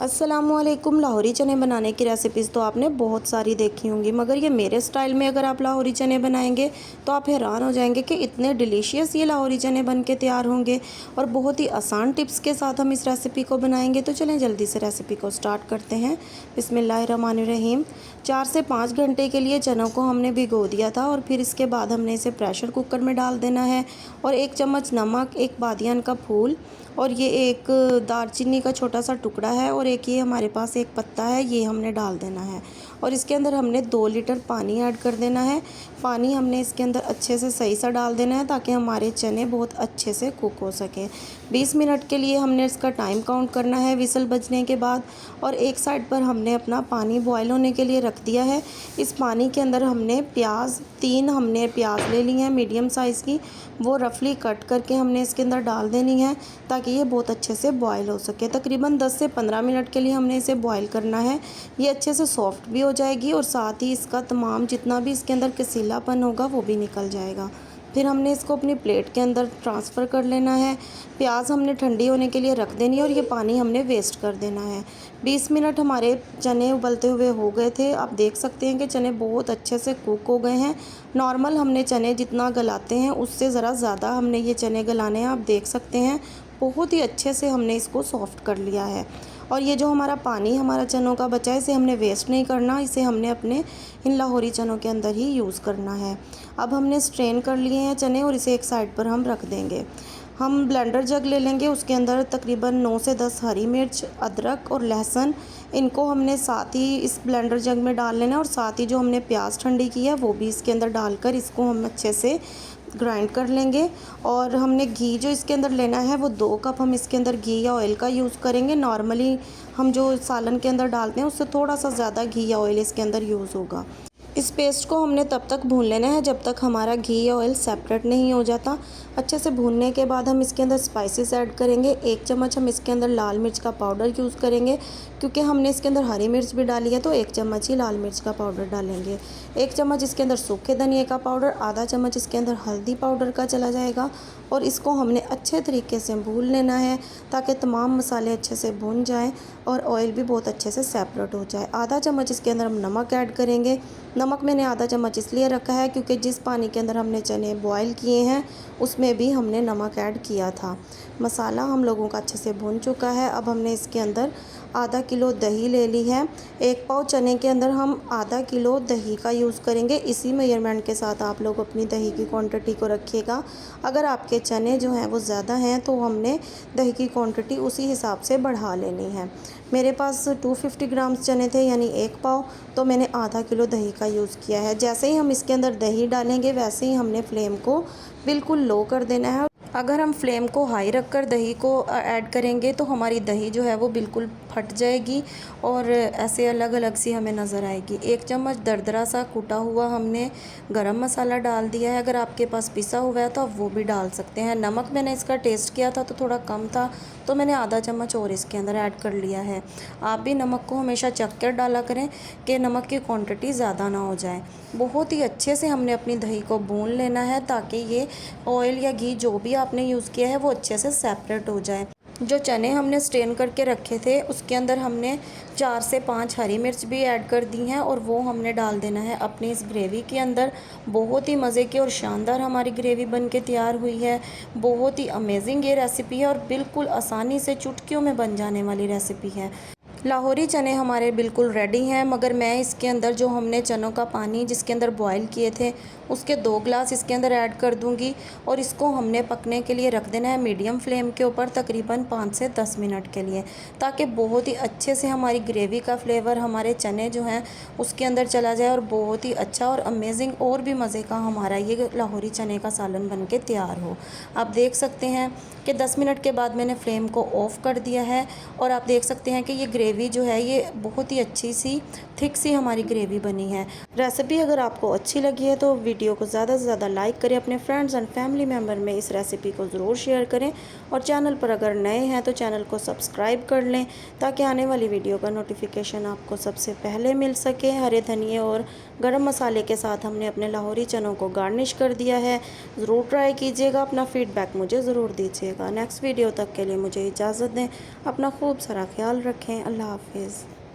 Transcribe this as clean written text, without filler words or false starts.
अस्सलामुअलैकुम। लाहौरी चने बनाने की रेसिपीज़ तो आपने बहुत सारी देखी होंगी, मगर ये मेरे स्टाइल में अगर आप लाहौरी चने बनाएंगे तो आप हैरान हो जाएंगे कि इतने डिलीशियस ये लाहौरी चने बन के तैयार होंगे। और बहुत ही आसान टिप्स के साथ हम इस रेसिपी को बनाएंगे। तो चलें जल्दी से रेसिपी को स्टार्ट करते हैं। बिस्मिल्लाहिर्रहमानिर्रहीम। 4 से 5 घंटे के लिए चनों को हमने भिगो दिया था और फिर इसके बाद हमने इसे प्रेशर कुकर में डाल देना है। और 1 चम्मच नमक, 1 बादियान का फूल और ये एक दालचीनी का छोटा सा टुकड़ा है और एक ये हमारे पास एक पत्ता है, ये हमने डाल देना है। और इसके अंदर हमने 2 लीटर पानी ऐड कर देना है। पानी हमने इसके अंदर अच्छे से सही सा डाल देना है ताकि हमारे चने बहुत अच्छे से कुक हो सके। 20 मिनट के लिए हमने इसका टाइम काउंट करना है विसल बजने के बाद। और एक साइड पर हमने अपना पानी बॉयल होने के लिए रख दिया है। इस पानी के अंदर हमने 3 हमने प्याज ले ली हैं मीडियम साइज़ की, वो रफली कट करके हमने इसके अंदर डाल देनी है ताकि ये बहुत अच्छे से बॉयल हो सके। तकरीबन 10 से 15 मिनट के लिए हमने इसे बॉयल करना है। ये अच्छे से सॉफ्ट भी हो जाएगी और साथ ही इसका तमाम जितना भी इसके अंदर कसीलापन होगा वो भी निकल जाएगा। फिर हमने इसको अपनी प्लेट के अंदर ट्रांसफ़र कर लेना है। प्याज हमने ठंडी होने के लिए रख देनी है और ये पानी हमने वेस्ट कर देना है। 20 मिनट हमारे चने उबलते हुए हो गए थे। आप देख सकते हैं कि चने बहुत अच्छे से कुक हो गए हैं। नॉर्मल हमने चने जितना गलाते हैं उससे ज़रा ज़्यादा हमने ये चने गलाने हैं। आप देख सकते हैं बहुत ही अच्छे से हमने इसको सॉफ़्ट कर लिया है। और ये जो हमारा पानी हमारा चनों का बचा है इसे हमने वेस्ट नहीं करना, इसे हमने अपने इन लाहौरी चनों के अंदर ही यूज़ करना है। अब हमने स्ट्रेन कर लिए हैं चने और इसे एक साइड पर हम रख देंगे। हम ब्लेंडर जग ले लेंगे, उसके अंदर तकरीबन 9 से 10 हरी मिर्च, अदरक और लहसुन, इनको हमने साथ ही इस ब्लेंडर जग में डाल लेना है। और साथ ही जो हमने प्याज ठंडी की है वो भी इसके अंदर डालकर इसको हम अच्छे से ग्राइंड कर लेंगे। और हमने घी जो इसके अंदर लेना है वो 2 कप हम इसके अंदर घी या ऑयल का यूज़ करेंगे। नॉर्मली हम जो सालन के अंदर डालते हैं उससे थोड़ा सा ज़्यादा घी या ऑयल इसके अंदर यूज़ होगा। इस पेस्ट को हमने तब तक भून लेना है जब तक हमारा घी या ऑयल सेपरेट नहीं हो जाता। अच्छे से भूनने के बाद हम इसके अंदर स्पाइसेस ऐड करेंगे। 1 चम्मच हम इसके अंदर लाल मिर्च का पाउडर यूज़ करेंगे, क्योंकि हमने इसके अंदर हरी मिर्च भी डाली है तो 1 चम्मच ही लाल मिर्च का पाउडर डालेंगे। 1 चम्मच इसके अंदर सूखे धनिए का पाउडर, आधा चम्मच इसके अंदर हल्दी पाउडर का चला जाएगा। और इसको हमने अच्छे तरीके से भून लेना है ताकि तमाम मसाले अच्छे से भून जाएं और ऑयल भी बहुत अच्छे से सेपरेट हो जाए। आधा चम्मच इसके अंदर हम नमक ऐड करेंगे। नमक मैंने आधा चम्मच इसलिए रखा है क्योंकि जिस पानी के अंदर हमने चने बॉयल किए हैं उसमें भी हमने नमक ऐड किया था। मसाला हम लोगों का अच्छे से भून चुका है। अब हमने इसके अंदर आधा किलो दही ले ली है। 1 पाव चने के अंदर हम आधा किलो दही का यूज़ करेंगे। इसी मेजरमेंट के साथ आप लोग अपनी दही की क्वांटिटी को रखिएगा। अगर आपके चने जो हैं वो ज़्यादा हैं तो हमने दही की क्वांटिटी उसी हिसाब से बढ़ा लेनी है। मेरे पास 250 ग्राम्स चने थे यानी 1 पाव, तो मैंने आधा किलो दही का यूज़ किया है। जैसे ही हम इसके अंदर दही डालेंगे वैसे ही हमने फ्लेम को बिल्कुल लो कर देना है। अगर हम फ्लेम को हाई रखकर दही को ऐड करेंगे तो हमारी दही जो है वो बिल्कुल फट जाएगी और ऐसे अलग अलग सी हमें नज़र आएगी। 1 चम्मच दरदरा सा कूटा हुआ हमने गरम मसाला डाल दिया है। अगर आपके पास पिसा हुआ है तो आप वो भी डाल सकते हैं। नमक मैंने इसका टेस्ट किया था तो थोड़ा कम था, तो मैंने आधा चम्मच और इसके अंदर ऐड कर लिया है। आप भी नमक को हमेशा चख कर डाला करें कि नमक की क्वांटिटी ज़्यादा ना हो जाए। बहुत ही अच्छे से हमने अपनी दही को भून लेना है ताकि ये ऑयल या घी जो भी आपने यूज़ किया है वो अच्छे से सेपरेट हो जाए। जो चने हमने स्ट्रेन करके रखे थे उसके अंदर हमने 4 से 5 हरी मिर्च भी ऐड कर दी हैं और वो हमने डाल देना है अपनी इस ग्रेवी के अंदर। बहुत ही मज़े की और शानदार हमारी ग्रेवी बन के तैयार हुई है। बहुत ही अमेजिंग ये रेसिपी है और बिल्कुल आसानी से चुटकियों में बन जाने वाली रेसिपी है। लाहौरी चने हमारे बिल्कुल रेडी हैं, मगर मैं इसके अंदर जो हमने चनों का पानी जिसके अंदर बॉईल किए थे उसके 2 ग्लास इसके अंदर ऐड कर दूंगी और इसको हमने पकने के लिए रख देना है मीडियम फ्लेम के ऊपर तकरीबन 5 से 10 मिनट के लिए, ताकि बहुत ही अच्छे से हमारी ग्रेवी का फ्लेवर हमारे चने जो हैं उसके अंदर चला जाए और बहुत ही अच्छा और अमेजिंग और भी मज़े का हमारा ये लाहौरी चने का सालन बन के तैयार हो। आप देख सकते हैं कि 10 मिनट के बाद मैंने फ्लेम को ऑफ़ कर दिया है और आप देख सकते हैं कि ये ग्रेवी जो है ये बहुत ही अच्छी सी थिक सी हमारी ग्रेवी बनी है। रेसिपी अगर आपको अच्छी लगी है तो वीडियो को ज़्यादा से ज़्यादा लाइक करें, अपने फ्रेंड्स एंड फैमिली मेम्बर में इस रेसिपी को ज़रूर शेयर करें और चैनल पर अगर नए हैं तो चैनल को सब्सक्राइब कर लें ताकि आने वाली वीडियो का नोटिफिकेशन आपको सबसे पहले मिल सके। हरे धनिए और गरम मसाले के साथ हमने अपने लाहौरी चनों को गार्निश कर दिया है। ज़रूर ट्राई कीजिएगा, अपना फ़ीडबैक मुझे ज़रूर दीजिएगा। नेक्स्ट वीडियो तक के लिए मुझे इजाज़त दें। अपना खूब सारा ख्याल रखें। अल्लाह। अल्लाह हाफिज़।